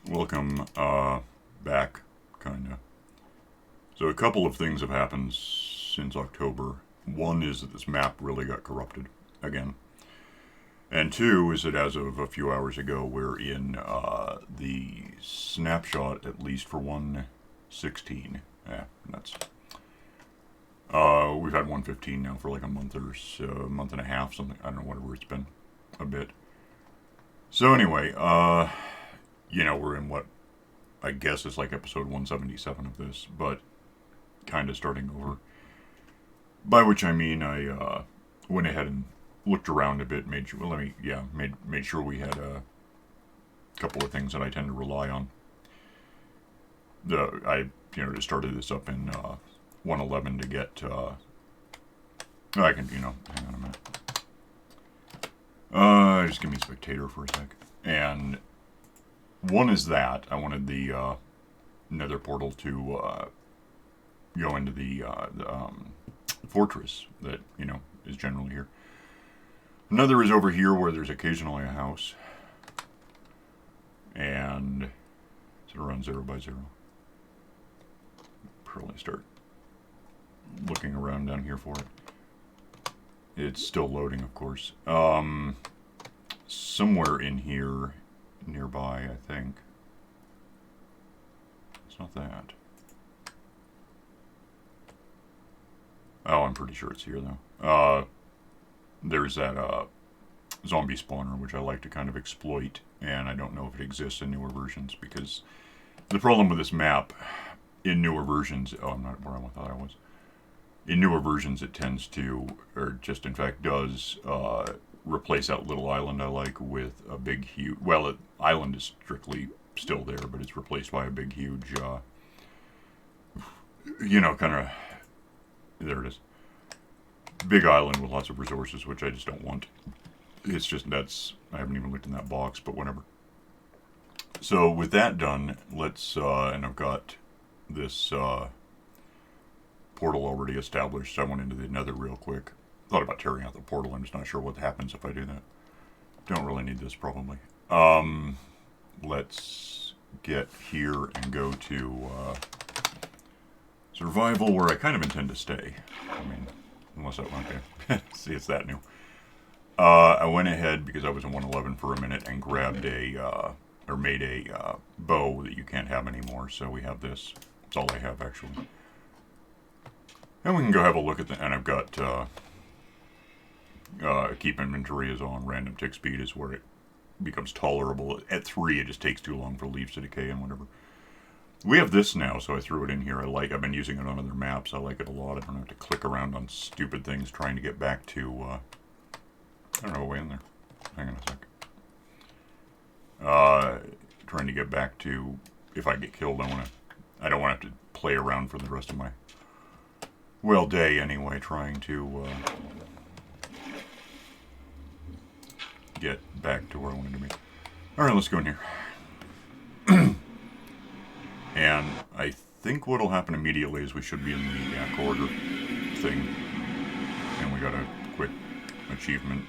Welcome, back, kinda. So a couple of things have happened since October. One is that this map really got corrupted, again. And two is that as of a few hours ago, we're in, the snapshot, at least for 116. Yeah, that's... we've had 115 now for like a month or so, a month and a half, something, I don't know, whatever it's been. A bit. So anyway, we're in what I guess is like episode 177 of this, but kind of starting over. By which I mean I went ahead and looked around a bit, made sure. Well, made sure we had a couple of things that I tend to rely on. I just started this up in 111 to get. I can hang on a minute. Just give me spectator for a sec. And one is that I wanted the nether portal to go into the fortress that is generally here. Another is over here where there's occasionally a house, and it's around 0 by 0. Probably start looking around down here for it. It's still loading, of course. Somewhere in here, nearby, I think. It's not that. Oh, I'm pretty sure it's here, though. There's that zombie spawner, which I like to kind of exploit, and I don't know if it exists in newer versions, because the problem with this map, in newer versions... Oh, I'm not where I thought I was. In newer versions, it tends to, or just in fact does, replace that little island I like with a big, huge... Well, island is strictly still there, but it's replaced by a big, huge, kind of... There it is. Big island with lots of resources, which I just don't want. It's just, I haven't even looked in that box, but whatever. So, with that done, let's, and I've got this, portal already established, so I went into the nether real quick. Thought about tearing out the portal, I'm just not sure what happens if I do that. Don't really need this, probably. Let's get here and go to, survival, where I kind of intend to stay. I mean, unless okay. See, it's that new. I went ahead, because I was in 111 for a minute, and grabbed made a, bow that you can't have anymore, so we have this. That's all I have, actually. And we can go have a look at and I've got, keep inventory is on, random tick speed is where it becomes tolerable. At 3, it just takes too long for leaves to decay and whatever. We have this now, so I threw it in here. I've been using it on other maps. I like it a lot. I don't have to click around on stupid things trying to get back to, I don't know, way in there. Hang on a sec. Trying to get back to, if I get killed, I don't want to have to play around for the rest of my, day anyway, trying to, get back to where I wanted to be. Alright, let's go in here. And I think what'll happen immediately is we should be in the corridor thing. And we got a quick achievement,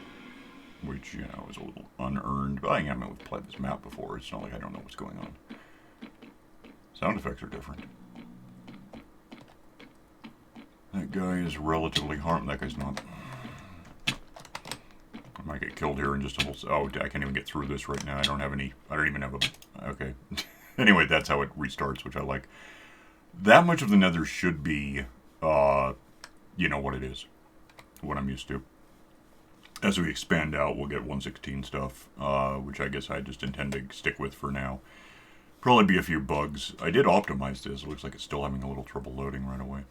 which, is a little unearned. But we've played this map before. It's not like I don't know what's going on. Sound effects are different. That guy is relatively harmed. That guy's not. I might get killed here in just a little... Oh, I can't even get through this right now. I don't even have a... Okay. Anyway, that's how it restarts, which I like. That much of the nether should be, what it is. What I'm used to. As we expand out, we'll get 116 stuff, which I guess I just intend to stick with for now. Probably be a few bugs. I did optimize this. It looks like it's still having a little trouble loading right away.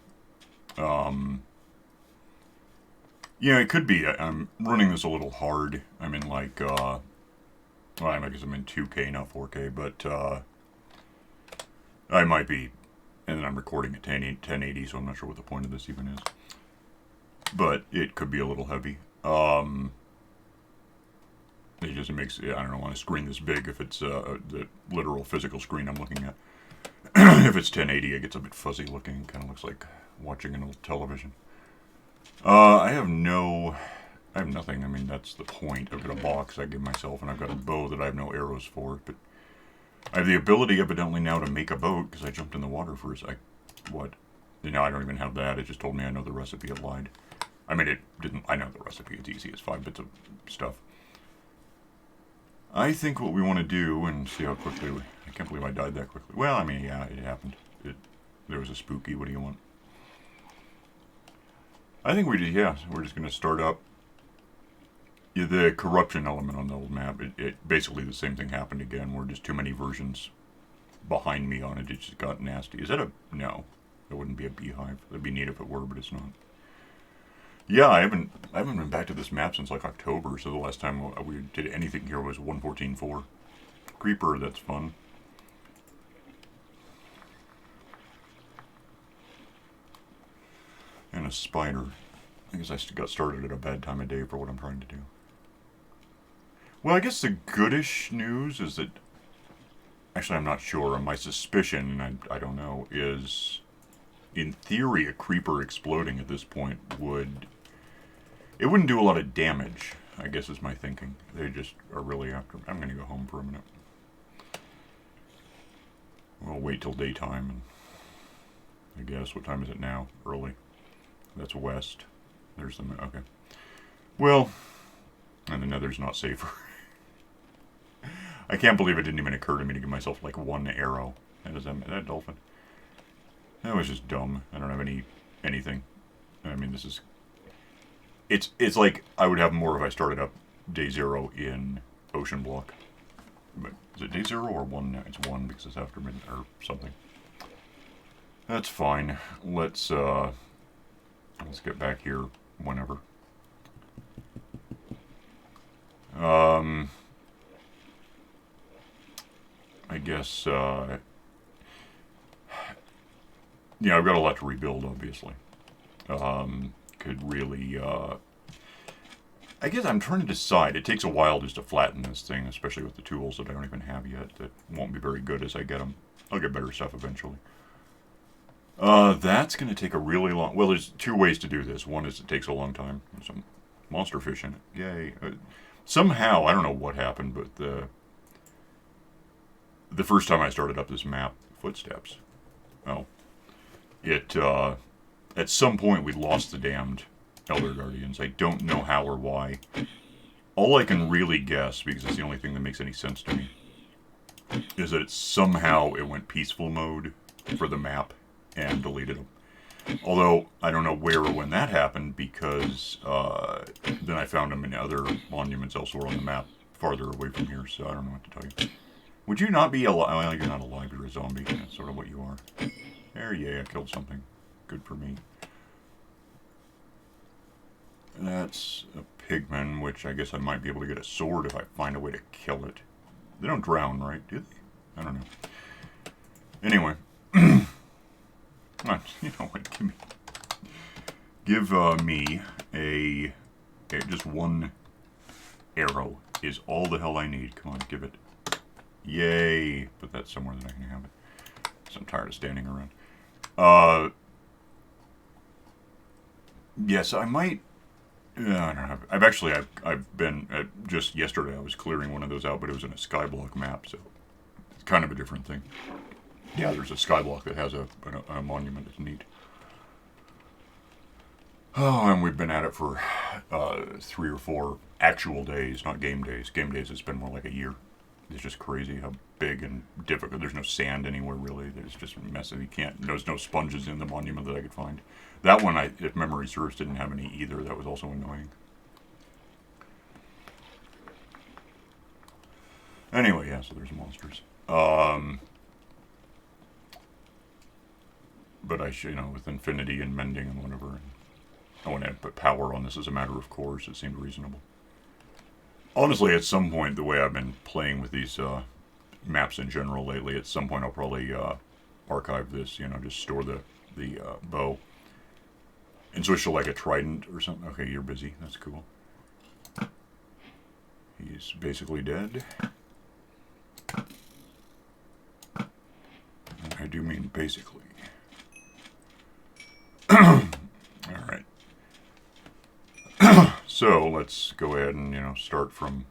It could be. I'm running this a little hard. I'm in I guess I'm in 2K, not 4K, but, I might be, and then I'm recording at 1080, so I'm not sure what the point of this even is. But it could be a little heavy. It just makes, I don't know, on a screen this big, if it's the literal physical screen I'm looking at. If it's 1080, it gets a bit fuzzy looking, kind of looks like watching an old television. I have nothing. I mean, that's the point. I've got a box I give myself, and I've got a bow that I have no arrows for, but I have the ability, evidently, now to make a boat, because I jumped in the water for a sec. What? Now I don't even have that. It just told me I know the recipe. It lied. I mean, it didn't. I know the recipe. It's easy. It's 5 bits of stuff. I think what we want to do, and see how quickly we... I can't believe I died that quickly. Well, I mean, yeah, it happened. There was a spooky. What do you want? I think we did, yeah. We're just going to start up. Yeah, the corruption element on the old map, it basically the same thing happened again. Where just too many versions behind me on it. It just got nasty. Is that a... No. That wouldn't be a beehive. That'd be neat if it were, but it's not. Yeah, I haven't been back to this map since like October, so the last time we did anything here was 1.14.4. Creeper, that's fun. And a spider. I guess I got started at a bad time of day for what I'm trying to do. Well, I guess the goodish news is that... Actually, I'm not sure. My suspicion, and I don't know, is... In theory, a creeper exploding at this point would... It wouldn't do a lot of damage, I guess is my thinking. They just are really after... I'm going to go home for a minute. We'll wait till daytime, and... I guess, what time is it now? Early. That's west. There's the... Okay. Well, and the nether's not safer. I can't believe it didn't even occur to me to give myself, like, one arrow. And is that dolphin? That was just dumb. I don't have anything. I mean, this is... It's like I would have more if I started up day 0 in Ocean Block. But is it day 0 or 1 now? It's 1 because it's after midnight or something. That's fine. Let's get back here whenever. I guess, yeah, I've got a lot to rebuild, obviously. Could really, I guess I'm trying to decide. It takes a while just to flatten this thing, especially with the tools that I don't even have yet, that won't be very good as I get them. I'll get better stuff eventually. That's going to take a really long... Well, there's 2 ways to do this. One is it takes a long time. There's some monster fish in it. Yay. Somehow, I don't know what happened, but the first time I started up this map, footsteps. Oh. At some point, we lost the damned Elder Guardians. I don't know how or why. All I can really guess, because it's the only thing that makes any sense to me, is that somehow it went peaceful mode for the map and deleted them. Although, I don't know where or when that happened, because then I found them in other monuments elsewhere on the map, farther away from here, so I don't know what to tell you. Would you not be alive? Well, you're not alive, you're a zombie. That's sort of what you are. There, yeah, I killed something. Good for me. That's a pigman, which I guess I might be able to get a sword if I find a way to kill it. They don't drown, right? Do they? I don't know. Anyway. You know what? Give me a just one arrow is all the hell I need. Come on, give it. Yay! Put that somewhere that I can have it. So I'm tired of standing around. Yes, I might. I don't know. I've been just yesterday. I was clearing one of those out, but it was in a skyblock map, so it's kind of a different thing. Yeah, there's a skyblock that has a monument. It's neat. Oh, and we've been at it for 3 or 4 actual days, not game days. Game days, it's been more like a year. It's just crazy how big and difficult. There's no sand anywhere, really. There's just messy. There's no sponges in the monument that I could find. That one, if memory serves, didn't have any either. That was also annoying. Anyway, yeah, so there's monsters. But I should, with infinity and mending and whatever. I want to put power on this as a matter of course. It seemed reasonable. Honestly, at some point, the way I've been playing with these maps in general lately, at some point I'll probably archive this, just store the bow. And switch to like a trident or something. Okay, you're busy. That's cool. He's basically dead. And I do mean basically. Alright. So, let's go ahead and, start from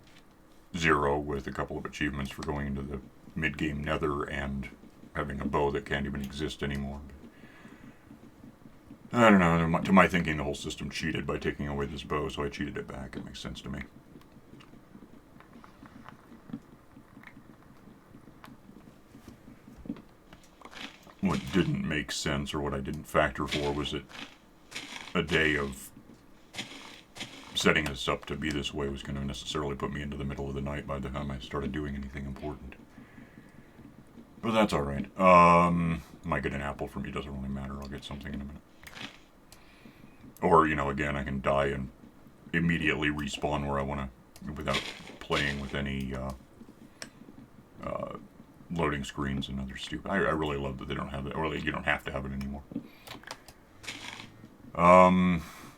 0 with a couple of achievements for going into the mid-game nether and having a bow that can't even exist anymore. I don't know. To my thinking, the whole system cheated by taking away this bow, so I cheated it back. It makes sense to me. What didn't make sense, or what I didn't factor for, was that a day of setting this up to be this way was going to necessarily put me into the middle of the night by the time I started doing anything important. But that's alright. Might get an apple from you, doesn't really matter. I'll get something in a minute. Or, again, I can die and immediately respawn where I want to, without playing with any loading screens and other stupid. I really love that they don't have that, or you don't have to have it anymore.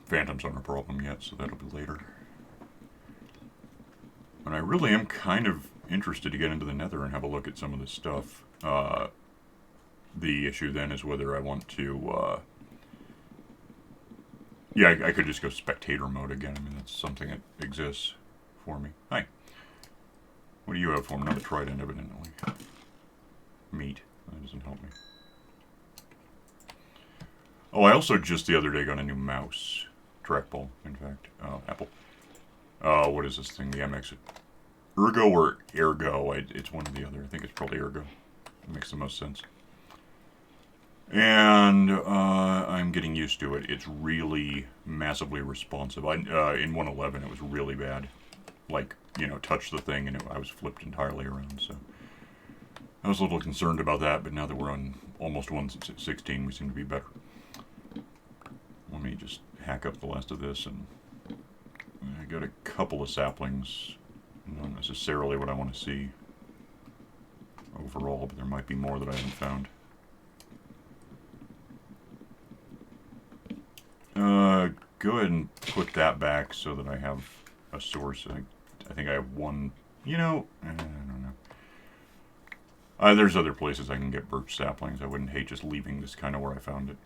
Phantoms aren't a problem yet, so that'll be later. But I really am kind of interested to get into the nether and have a look at some of this stuff. The issue then is whether I want to, yeah, I could just go spectator mode again. I mean, that's something that exists for me. Hi. What do you have for me? Another trident, evidently. Meat. That doesn't help me. Oh, I also just the other day got a new mouse. Trackball, in fact. Apple. What is this thing? The MX. Ergo or Ergo? It's one or the other. I think it's probably Ergo. It makes the most sense. And I'm getting used to it. It's really massively responsive. In 1.11 it was really bad. Like, touch the thing and I was flipped entirely around, so... I was a little concerned about that, but now that we're on almost 1.16, we seem to be better. Let me just hack up the last of this, and I got a couple of saplings. Not necessarily what I want to see overall, but there might be more that I haven't found. Go ahead and put that back so that I have a source. I think I have one, I don't know. There's other places I can get birch saplings. I wouldn't hate just leaving this kind of where I found it.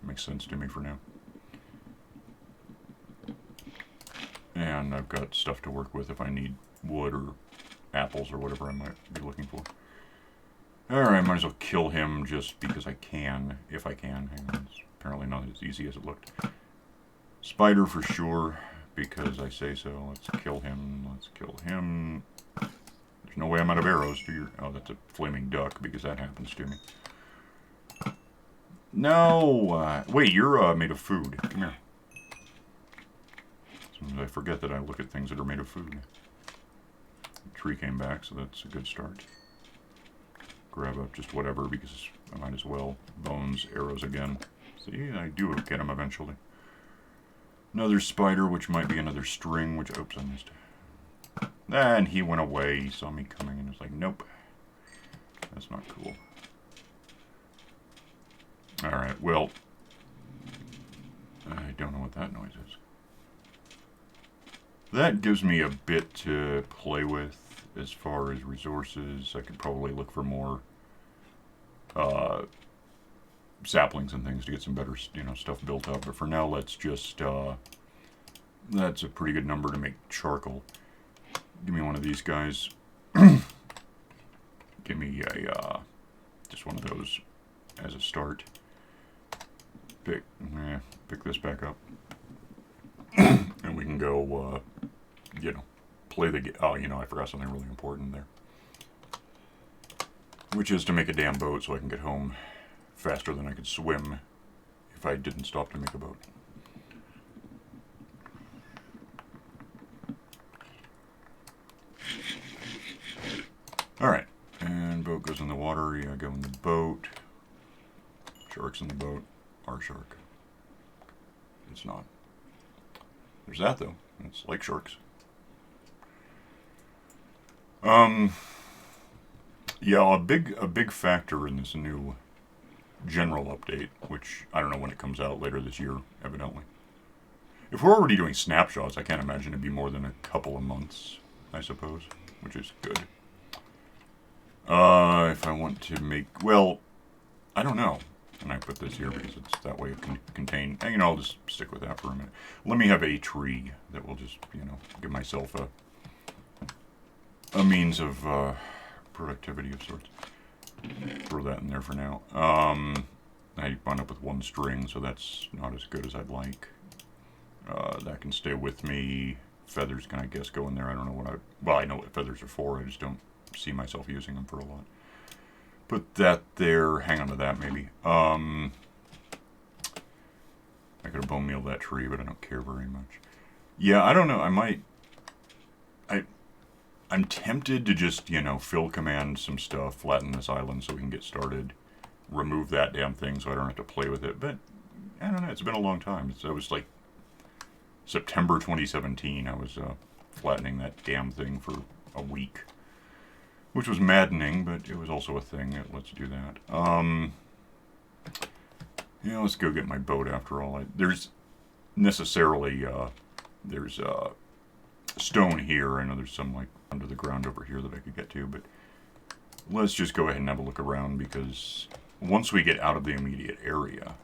Makes sense to me for now. And I've got stuff to work with if I need wood or apples or whatever I might be looking for. Alright, might as well kill him just because I can, if I can. Hang on, it's apparently not as easy as it looked. Spider for sure, because I say so. Let's kill him. Let's kill him. There's no way I'm out of arrows. Oh, that's a flaming duck, because that happens to me. No! Wait, you're made of food. Come here. Sometimes I forget that I look at things that are made of food. The tree came back, so that's a good start. Grab up just whatever, because I might as well. Bones, arrows again. See, I do get them eventually. Another spider, which might be another string, which... Oops, I missed. And he went away. He saw me coming and was like, nope. That's not cool. Alright, well... I don't know what that noise is. That gives me a bit to play with as far as resources. I could probably look for more saplings and things to get some better, stuff built up. But for now, let's just, that's a pretty good number to make charcoal. Give me one of these guys. Give me a, just one of those as a start. Pick this back up. And we can go, play the game. Oh, I forgot something really important there. Which is to make a damn boat so I can get home faster than I could swim if I didn't stop to make a boat. Alright, and boat goes in the water. Yeah, go in the boat. Shark's in the boat. Our shark. It's not. There's that though. It's like sharks. Yeah, a big factor in this new general update, which I don't know when it comes out, later this year, evidently. If we're already doing snapshots, I can't imagine it'd be more than a couple of months, I suppose, which is good. If I want to make, well, I don't know. And I put this here because it's that way it can contain, I'll just stick with that for a minute. Let me have a tree that will just, give myself a means of productivity of sorts. Throw that in there for now. I wound up with one string, so that's not as good as I'd like. That can stay with me. Feathers can, I guess, go in there. I don't know what I... Well, I know what feathers are for. I just don't see myself using them for a lot. Put that there. Hang on to that, maybe. I could have bone mealed that tree, but I don't care very much. Yeah, I don't know. I might... I'm tempted to just, you know, fill command some stuff, flatten this island so we can get started, remove that damn thing so I don't have to play with it, but I don't know, it's been a long time. It was like September 2017 I was flattening that damn thing for a week, which was maddening, but it was also a thing. Let's do that. Yeah, let's go get my boat after all. There's necessarily, there's stone here. I know there's some like under the ground over here that I could get to, but let's just go ahead and have a look around, because once we get out of the immediate area,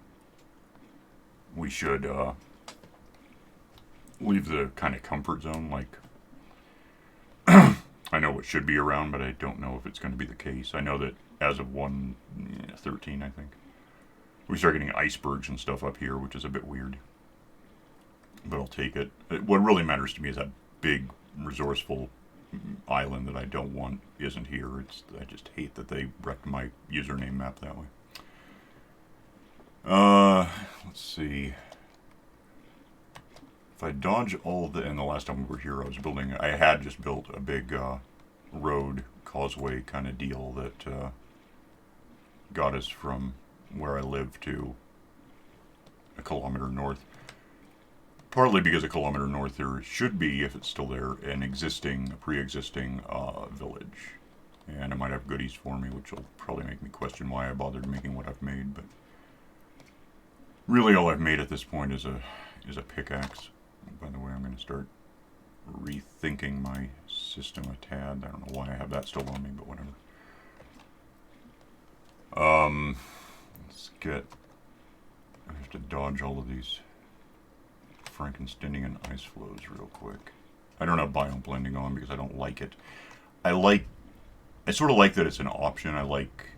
we should leave the kind of comfort zone. Like, I know what should be around, but I don't know if it's going to be the case. I know that as of 1.13, I think, we start getting icebergs and stuff up here, which is a bit weird, but I'll take it. What really matters to me is that big, resourceful island that I don't want isn't here. I just hate that they wrecked my username map that way. Let's see. If I dodge all the... And the last time we were here, I had just built a big road, causeway kind of deal that got us from where I live to a kilometer north. Partly because a kilometer north there should be, if it's still there, a pre-existing village. And it might have goodies for me, which will probably make me question why I bothered making what I've made, but really all I've made at this point is a pickaxe. By the way, I'm going to start rethinking my system a tad. I don't know why I have that still on me, but whatever. Let's get... I have to dodge all of these Frankensteinian ice flows real quick. I don't have biome blending on because I don't like it. I sort of like that it's an option. I like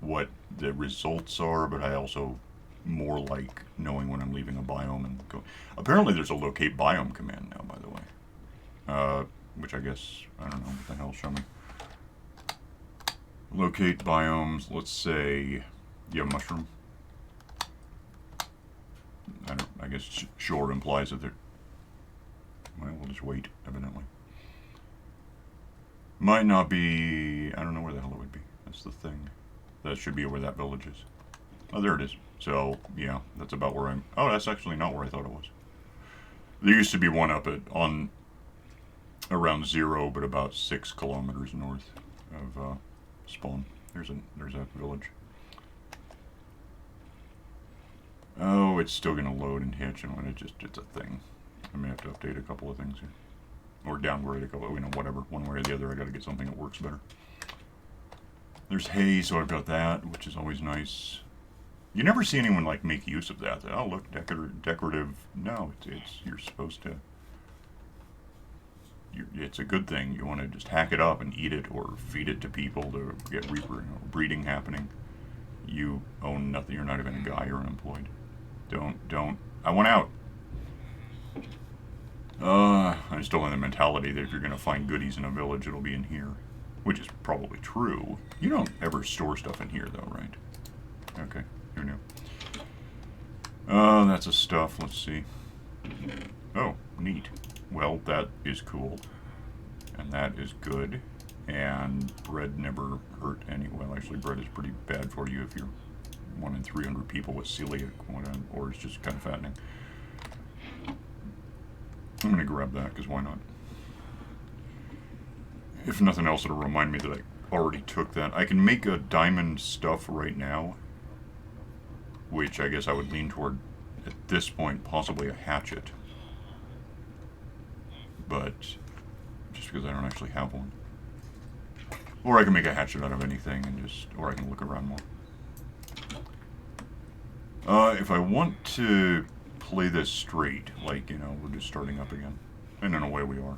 what the results are, but I also more like knowing when I'm leaving a biome and go. Apparently there's a locate biome command now, by the way. Which I guess, I don't know, what the hell, show me. Locate biomes, let's say, you have mushroom. I guess sure implies that they're... Well, we'll just wait, evidently. Might not be... I don't know where the hell it would be. That's the thing. That should be where that village is. Oh, there it is. So, yeah, that's about where I'm... Oh, that's actually not where I thought it was. There used to be one up on around 0, but about 6 kilometers north of spawn. There's that village. Oh, it's still going to load and hitch, and when it's a thing. I may have to update a couple of things here. Or downgrade a couple, whatever. One way or the other, I got to get something that works better. There's hay, so I've got that, which is always nice. You never see anyone, like, make use of that. Oh, look, decorative. No, you're supposed to... It's a good thing. You want to just hack it up and eat it, or feed it to people to get breeding happening. You own nothing. You're not even a guy. You're unemployed. Don't. I want out. I'm still in the mentality that if you're going to find goodies in a village, it'll be in here. Which is probably true. You don't ever store stuff in here, though, right? Okay, who knew? That's a stuff. Let's see. Oh, neat. Well, that is cool. And that is good. And bread never hurt any. Well, actually, bread is pretty bad for you if you're 1 in 300 people with celiac, or it's just kind of fattening. I'm going to grab that, because why not? If nothing else, it'll remind me that I already took that. I can make a diamond stuff right now, which I guess I would lean toward, at this point, possibly a hatchet. But, just because I don't actually have one. Or I can make a hatchet out of anything, and or I can look around more. If I want to play this straight, like, we're just starting up again, and then away we are.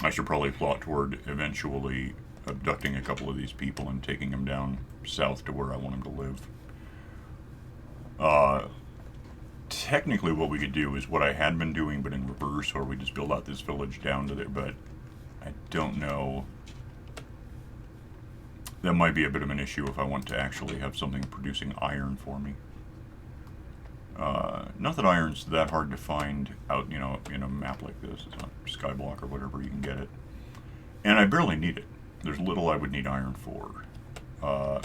I should probably plot toward eventually abducting a couple of these people and taking them down south to where I want them to live. Technically, what we could do is what I had been doing, but in reverse, or we just build out this village down to there, but I don't know. That might be a bit of an issue if I want to actually have something producing iron for me. Not that iron's that hard to find out, in a map like this. It's not Skyblock or whatever, you can get it. And I barely need it. There's little I would need iron for.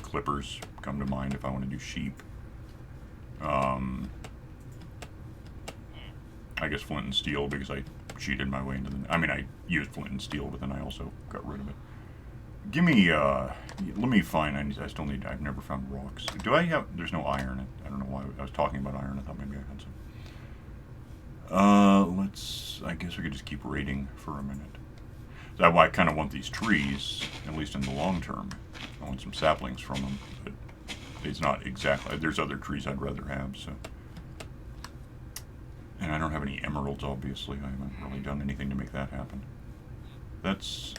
Clippers come to mind if I want to do sheep. I guess flint and steel because I cheated my way into the... I mean, I used flint and steel, but then I also got rid of it. Give me, let me find, I still need, I've never found rocks. Do I have, there's no iron. I don't know why I was talking about iron. I thought maybe I had some. I guess we could just keep raiding for a minute. That's why I kind of want these trees, at least in the long term. I want some saplings from them, but it's not exactly, there's other trees I'd rather have, so. And I don't have any emeralds, obviously. I haven't really done anything to make that happen. That's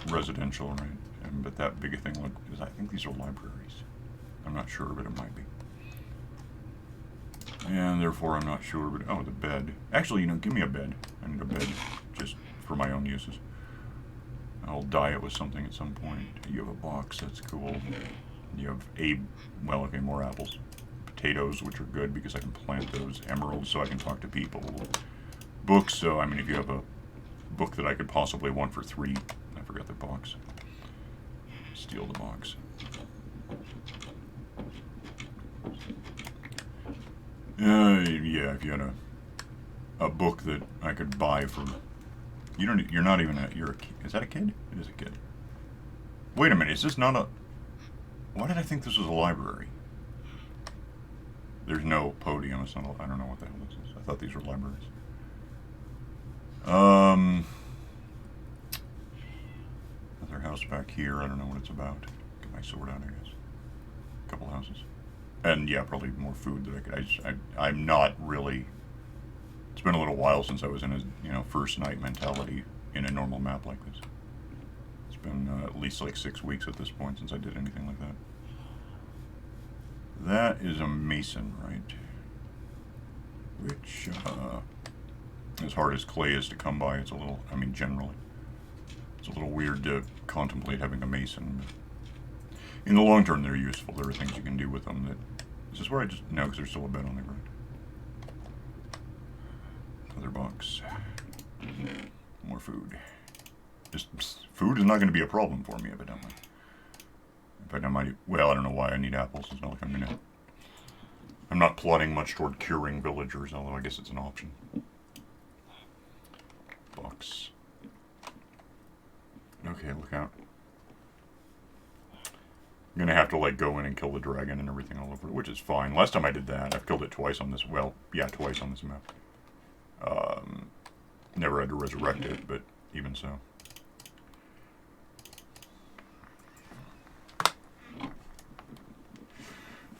residential, right? But that big a thing, I think these are libraries. I'm not sure, but it might be. And therefore I'm not sure, but, oh, the bed. Actually, give me a bed. I need a bed, just for my own uses. I'll dye it with something at some point. You have a box, that's cool. You have well, okay, more apples. Potatoes, which are good because I can plant those. Emeralds, so I can talk to people. Books, so, I mean, if you have a book that I could possibly want for 3, I forgot the box. Steal the box. Yeah, if you had a book that I could buy for... You're not even you're a kid. Is that a kid? It is a kid. Wait a minute, is this not a... Why did I think this was a library? There's no podium, it's not I don't know what the hell this is. I thought these were libraries. Another house back here, I don't know what it's about. Get my sword out, I guess. A couple houses. And yeah, probably more food that I could, I'm not really, it's been a little while since I was in a, first night mentality in a normal map like this. It's been at least like 6 weeks at this point since I did anything like that. That is a mason, right? Which, as hard as clay is to come by, it's a little, generally, it's a little weird to contemplate having a mason, but in the long term they're useful. There are things you can do with them that, this is where no, because there's still a bed on the ground. Another box. More food. Just, food is not going to be a problem for me, evidently. In fact, I might, well, I don't know why I need apples. It's not like I'm not plotting much toward curing villagers, although I guess it's an option. Box. Okay, look out. I'm gonna have to go in and kill the dragon and everything all over it, which is fine. Last time I did that, I've killed it twice on this, twice on this map. Never had to resurrect it, but even so.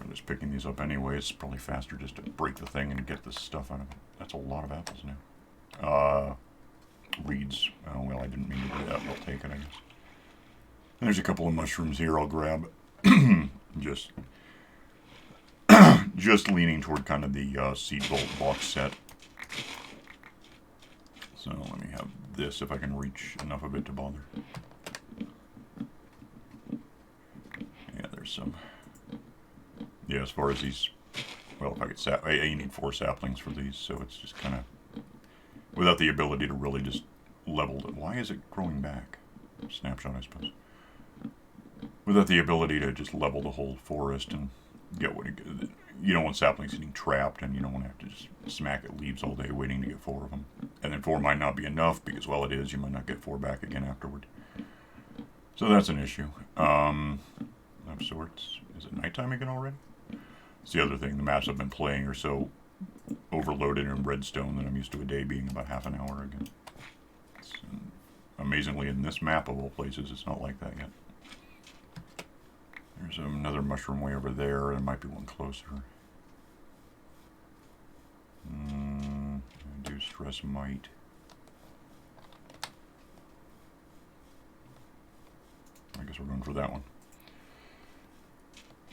I'm just picking these up anyway. It's probably faster just to break the thing and get this stuff out of it. That's a lot of apples now. Reeds. Oh, well, I didn't mean to do that. I'll take it, I guess. And there's a couple of mushrooms here I'll grab. just leaning toward kind of the seed bolt box set. So let me have this if I can reach enough of it to bother. Yeah, there's some. Yeah, as far as these, well, if I could you need 4 saplings for these, so it's just kind of, without the ability to really just level it. Why is it growing back? Snapshot, I suppose. Without the ability to just level the whole forest and get what you don't want saplings getting trapped, and you don't want to have to just smack at leaves all day waiting to get 4 of them. And then 4 might not be enough, because, well, it is, you might not get 4 back again afterward. So that's an issue. Of sorts. Is it nighttime again already? It's the other thing, the maps I've been playing are so overloaded in redstone that I'm used to a day being about half an hour again. Amazingly, in this map of all places, it's not like that yet. There's another mushroom way over there. There might be one closer. I do stress might. guess we're going for that one.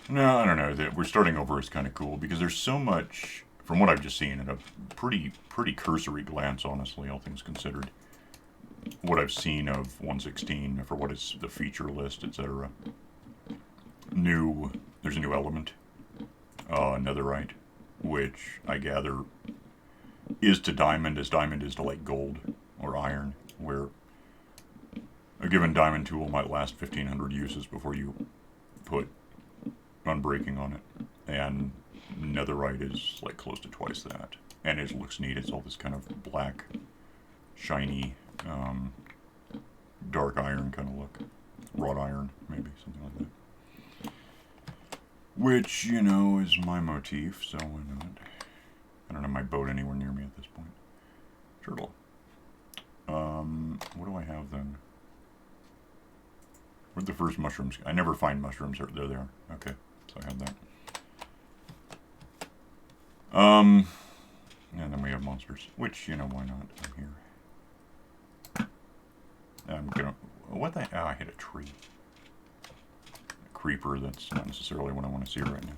No, I don't know. We're starting over is kind of cool because there's so much, from what I've just seen, at a pretty cursory glance, honestly, all things considered. What I've seen of 116 for what is the feature list, etc. There's a new element, netherite, which I gather is to diamond as diamond is to like gold or iron, where a given diamond tool might last 1,500 uses before you put unbreaking on it, and netherite is like close to twice that, and it looks neat. It's all this kind of black, shiny, dark iron kind of look, wrought iron maybe, something like that. Which, you know, is my motif, so why not? I don't have my boat anywhere near me at this point. Turtle. What do I have then? Where'd the first mushrooms? I never find mushrooms. There they are. Okay, so I have that. And then we have monsters, which, you know, why not? I'm here. I'm gonna. What the? Oh, I hit a tree. A creeper. That's not necessarily what I want to see right now.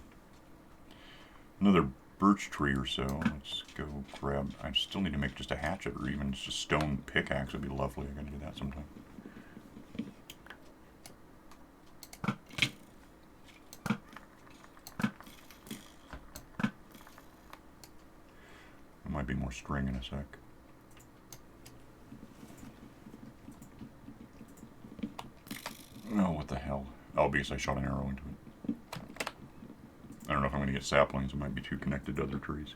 Another birch tree or so. Let's go grab. I still need to make just a hatchet, or even just a stone pickaxe would be lovely. I gotta do that sometime. There might be more string in a sec. Oh, what the hell? Oh, because I shot an arrow into it. I don't know if I'm going to get saplings. It might be too connected to other trees.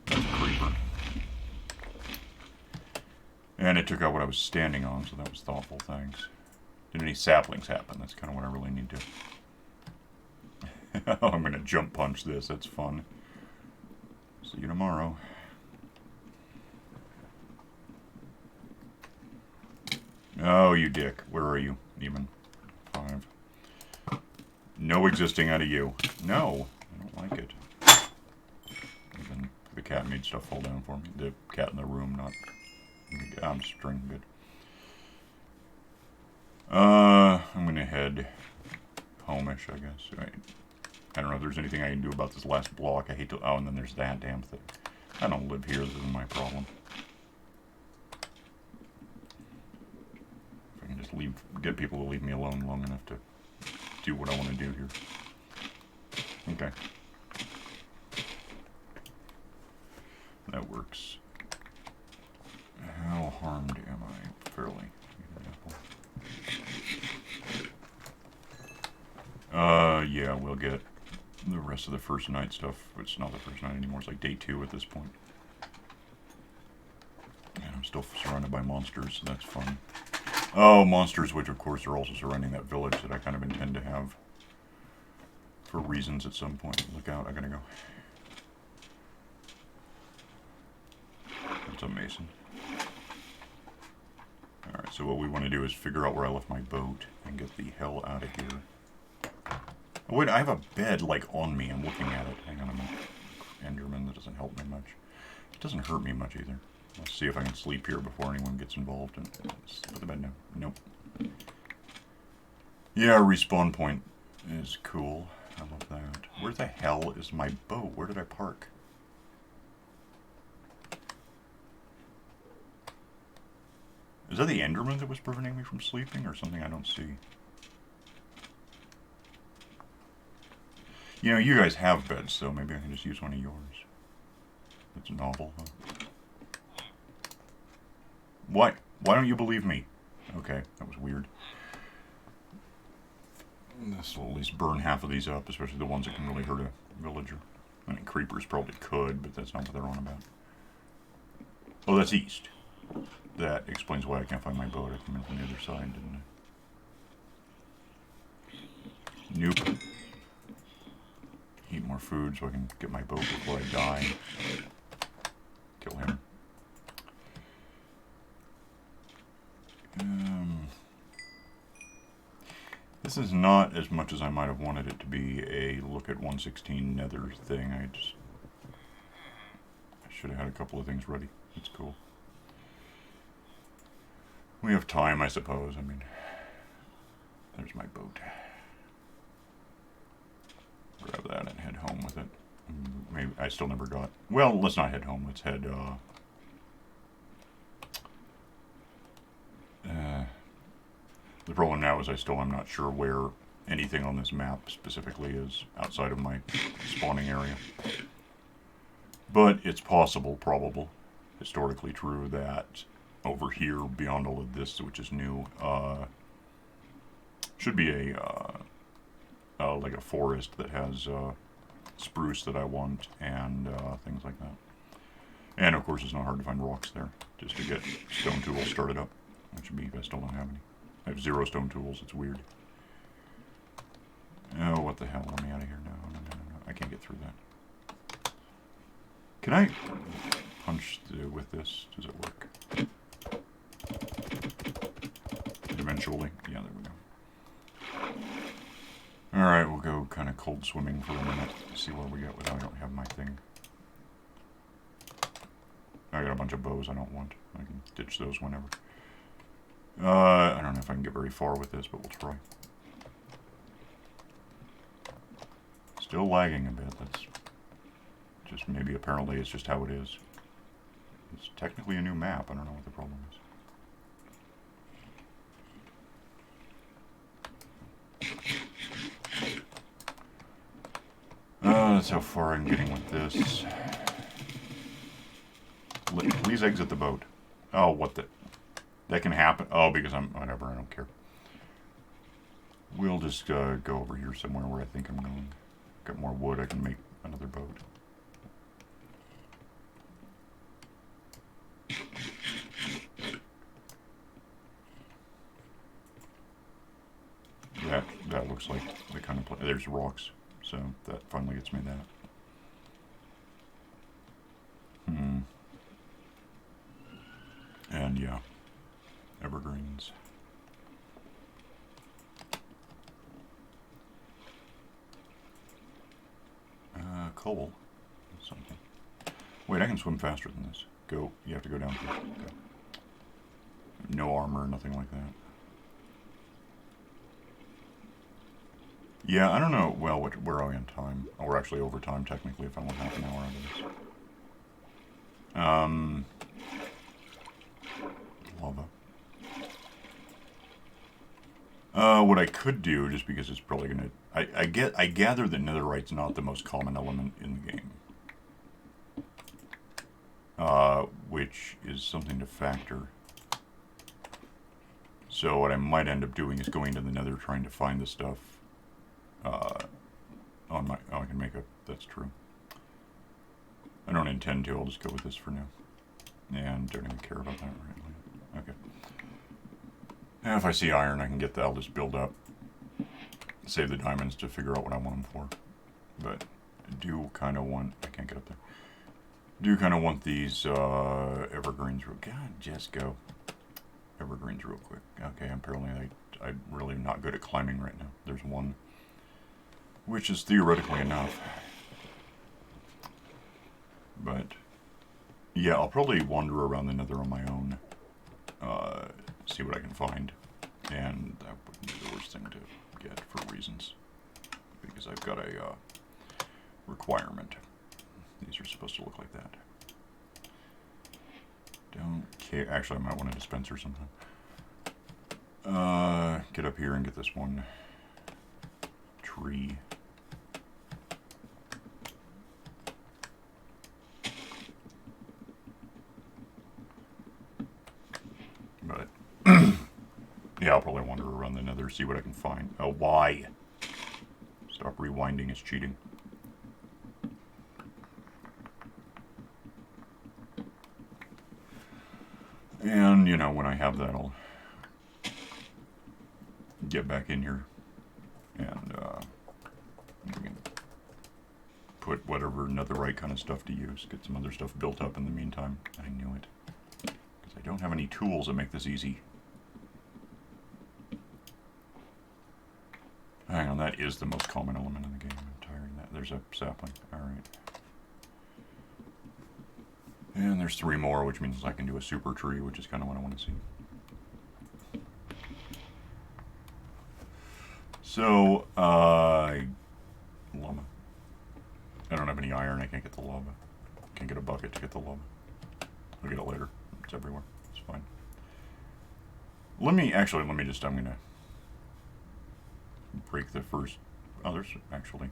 That's a creeper. And it took out what I was standing on, so that was thoughtful, thanks. Did any saplings happen? That's kind of what I really need to... Oh, I'm going to jump punch this. That's fun. See you tomorrow. Oh, you dick. Where are you, even? 5. No existing out of you. No, I don't like it. Even the cat made stuff fall down for me. The cat in the room, not... I'm string good. I'm gonna head home-ish, I guess. I don't know if there's anything I can do about this last block. I hate to... Oh, and then there's that damn thing. I don't live here. This isn't my problem. If I can just get people to leave me alone long enough to do what I want to do here. Okay. That works. How harmed am I? Fairly. Yeah, we'll get the rest of the first night stuff. It's not the first night anymore. It's like day 2 at this point. And I'm still surrounded by monsters, so that's fun. Oh, monsters, which of course are also surrounding that village that I kind of intend to have for reasons at some point. Look out, I gotta go. That's a mason. Alright, so what we want to do is figure out where I left my boat and get the hell out of here. Oh, wait, I have a bed, like, on me. I'm looking at it. Hang on a minute. Enderman, that doesn't help me much. It doesn't hurt me much either. Let's see if I can sleep here before anyone gets involved. And put the bed down. Nope. Yeah, respawn point is cool. I love that. Where the hell is my boat? Where did I park? Is that the Enderman that was preventing me from sleeping, or something I don't see? You know, you guys have beds, so maybe I can just use one of yours. That's novel, huh? What? Why don't you believe me? Okay, that was weird. This will at least burn half of these up, especially the ones that can really hurt a villager. I mean, creepers probably could, but that's not what they're on about. Oh, that's east. That explains why I can't find my boat. I came in from the other side, didn't I? Nope. Eat more food so I can get my boat before I die. Kill him. This is not as much as I might have wanted it to be a look at 116 nether thing. I should have had a couple of things ready. It's cool. We have time, I suppose. I mean, there's my boat. Grab that and head home with it. Maybe I still never got. Well, let's not head home. Let's head. The problem now is I still am not sure where anything on this map specifically is outside of my spawning area. But it's possible, probable, historically true that over here, beyond all of this, which is new, should be a like a forest that has spruce that I want and things like that. And of course, it's not hard to find rocks there just to get stone tools started up, which would be if I still don't have any. I have 0 stone tools. It's weird. Oh, what the hell? Let me out of here. No. I can't get through that. Can I punch with this? Does it work? Eventually. Yeah, there we go. Alright, we'll go kind of cold swimming for a minute. See where we get without I don't have my thing. I got a bunch of bows I don't want. I can ditch those whenever. I don't know if I can get very far with this, but we'll try. Still lagging a bit. That's just maybe apparently it's just how it is. It's technically a new map. I don't know what the problem is. That's how far I'm getting with this. Please exit the boat. Oh, what the... That can happen. Oh, because I'm... Whatever, I don't care. We'll just go over here somewhere where I think I'm going. Got more wood, I can make another boat. That looks like the kind of place... There's rocks, so that finally gets me that. And yeah, evergreens. Coal. Something. Wait, I can swim faster than this. Go. You have to go down here. Go. No armor, nothing like that. Yeah, I don't know. Well, where are we in time? Oh, we're actually over time, technically, if I want half an hour out of this. Lava. What I could do, just because it's probably gonna... I gather that netherite's not the most common element in the game. Which is something to factor. So what I might end up doing is going to the nether, trying to find the stuff on my... Oh, I can make a... That's true. I don't intend to. I'll just go with this for now. And don't even care about that right now. Okay. And if I see iron, I can get that. I'll just build up. Save the diamonds to figure out what I want them for. But I do kind of want... I can't get up there. Do kind of want these evergreens real... God, just go. Evergreens real quick. Okay, apparently I'm really not good at climbing right now. There's one. Which is theoretically enough. But... Yeah, I'll probably wander around the nether on my own. See what I can find. And that wouldn't be the worst thing to get for reasons. Because I've got a requirement. These are supposed to look like that. Don't care. Actually, I might want a dispenser sometime. Get up here and get this one tree. But yeah, I'll probably wander around the nether, see what I can find. Oh, why? Stop rewinding, it's cheating. And, you know, when I have that, I'll get back in here and we can put whatever netherite kind of stuff to use. Get some other stuff built up in the meantime. I knew it. Because I don't have any tools that make this easy. Hang on, that is the most common element in the game. I'm tired of that. There's a sapling. Alright. And there's 3 more, which means I can do a super tree, which is kind of what I want to see. So, llama. I don't have any iron. I can't get the lava. Can't get a bucket to get the lava. I'll get it later. It's everywhere. It's fine. Let me just, I'm gonna break the first, oh, there's actually,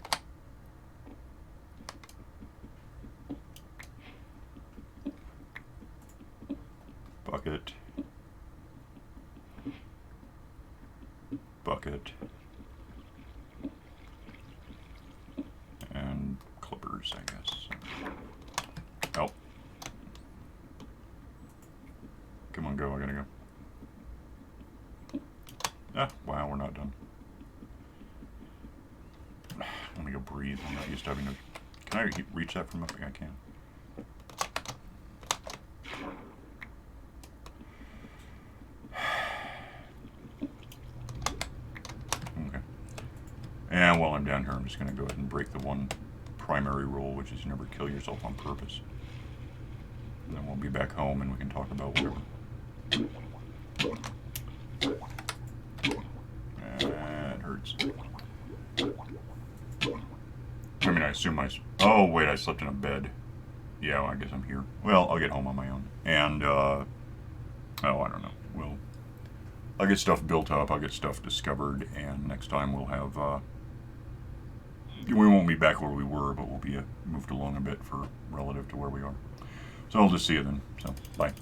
bucket, bucket, and clippers, I guess. Oh. Come on, go, I gotta go. Ah, wow, we're not done. Let me go breathe. I'm not used to having to... Can I reach that from up here? I can. Okay. And while I'm down here, I'm just going to go ahead and break the one primary rule, which is you never kill yourself on purpose. And then we'll be back home and we can talk about whatever. That hurts. I mean, I assume oh, wait, I slept in a bed. Yeah, well, I guess I'm here. Well, I'll get home on my own. And, oh, I don't know. I'll get stuff built up, I'll get stuff discovered, and next time we'll have, we won't be back where we were, but we'll be moved along a bit for relative to where we are. So I'll just see you then. So, bye.